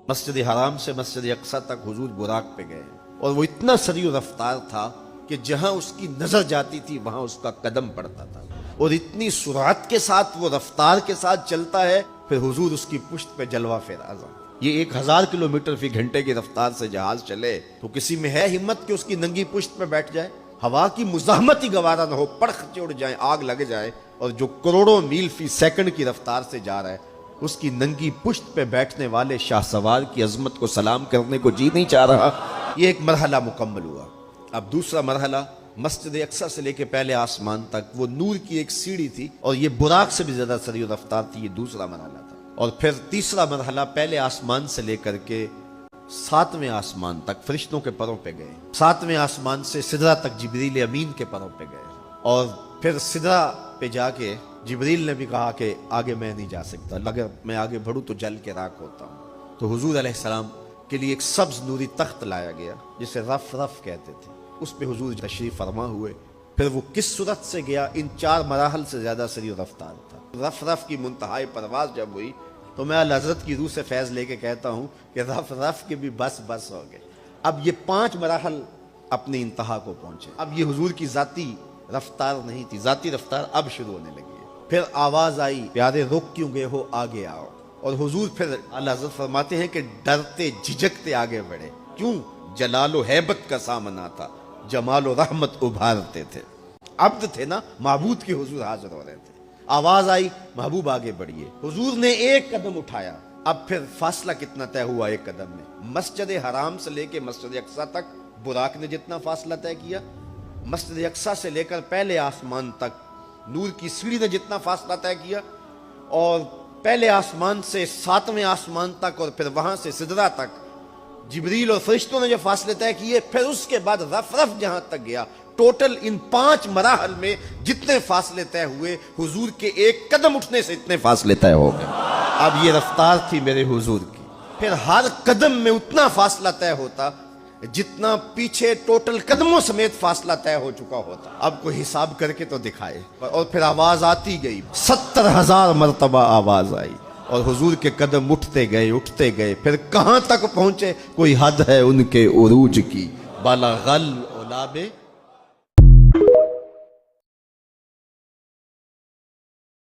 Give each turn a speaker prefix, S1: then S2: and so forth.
S1: مسجد حرام سے مسجد اقصی تک حضور براق پہ گئے اور وہ اتنا سریع رفتار تھا کہ جہاں اس کی نظر جاتی تھی وہاں اس کا قدم پڑتا تھا، اور اتنی سرعت کے ساتھ وہ رفتار کے ساتھ چلتا ہے پھر حضور اس کی پشت پہ جلوہ فراز۔ یہ 1000 کلومیٹر فی گھنٹے کی رفتار سے جہاز چلے تو کسی میں ہے ہمت کہ اس کی ننگی پشت پہ بیٹھ جائے؟ ہوا کی مزاحمت ہی گوارا نہ ہو، پڑخ اڑ جائیں، آگ لگ جائے، اور جو کروڑوں میل فی سیکنڈ کی رفتار سے جا رہا ہے اس کی ننگی پشت پہ بیٹھنے والے شاہ سوار کی عظمت کو سلام کرنے کو جی نہیں چاہ رہا۔ یہ ایک مرحلہ مکمل ہوا۔ اب دوسرا مرحلہ مسجد اقصی سے لے کے پہلے آسمان تک وہ نور کی ایک سیڑھی تھی، اور یہ براق سے بھی زیادہ سریع رفتار تھی۔ یہ دوسرا مرحلہ تھا۔ اور پھر تیسرا مرحلہ پہلے آسمان سے لے کر کے 7ویں آسمان تک فرشتوں کے پروں پہ گئے، 7ویں آسمان سے سدرہ تک جبریل امین کے پروں پہ گئے، اور پھر سدرہ پہ جا کے جبریل نے بھی کہا کہ آگے میں نہیں جا سکتا، اگر میں آگے بڑھوں تو جل کے راکھ ہوتا ہوں۔ تو حضور علیہ السلام کے لیے ایک سبز نوری تخت لایا گیا جسے رف رف کہتے تھے، اس پہ حضور تشریف فرما ہوئے۔ پھر وہ کس صورت سے گیا، ان 4 مراحل سے زیادہ سریع رفتار تھا۔ رف رف کی منتہائی پرواز جب ہوئی تو میں اعلی حضرت کی روح سے فیض لے کے کہتا ہوں کہ رف رف کے بھی بس بس ہو گئے۔ اب یہ 5 مراحل اپنی انتہا کو پہنچے۔ اب یہ حضور کی ذاتی رفتار نہیں تھی، ذاتی رفتار اب شروع ہونے لگی ہے۔ پھر آواز آئی، پیارے رک کیوں گئے ہو، آگے آؤ۔ اور حضور پھر اعلی حضرت فرماتے ہیں کہ ڈرتے جھجکتے آگے بڑھے، کیوں؟ جلال و ہیبت کا سامنا تھا، جمال و رحمت ابھارتے تھے۔ عبد تھے نا، معبود کے حضور حاضر ہو رہے تھے۔ آواز آئی، محبوب آگے بڑھیے۔ حضور نے ایک قدم اٹھایا۔ اب پھر فاصلہ کتنا طے ہوا ایک قدم میں؟ مسجد حرام سے لے کے مسجد اقصی تک براق نے جتنا فاصلہ طے کیا، مسجد اقصی سے لے کر پہلے آسمان تک نور کی سیڑھی نے جتنا فاصلہ طے کیا، اور پہلے آسمان سے 7ویں آسمان تک، اور پھر وہاں سے سدرہ تک جبریل اور فرشتوں نے جو فاصلے طے کیے، پھر اس کے بعد رف رف جہاں تک گیا، ٹوٹل ان 5 مراحل میں جتنے فاصلے طے ہوئے، حضور کے ایک قدم اٹھنے سے اتنے فاصلے طے ہو گئے۔ اب یہ رفتار تھی میرے حضور کی۔ پھر ہر قدم میں اتنا فاصلہ طے ہوتا جتنا پیچھے ٹوٹل قدموں سمیت فاصلہ طے ہو چکا ہوتا۔ اب کوئی حساب کر کے تو دکھائے۔ اور پھر آواز آتی گئی، 70,000 مرتبہ آواز آئی، اور حضور کے قدم اٹھتے گئے، پھر کہاں تک پہنچے کوئی حد ہے ان کے عروج کی، بالا غل اولاب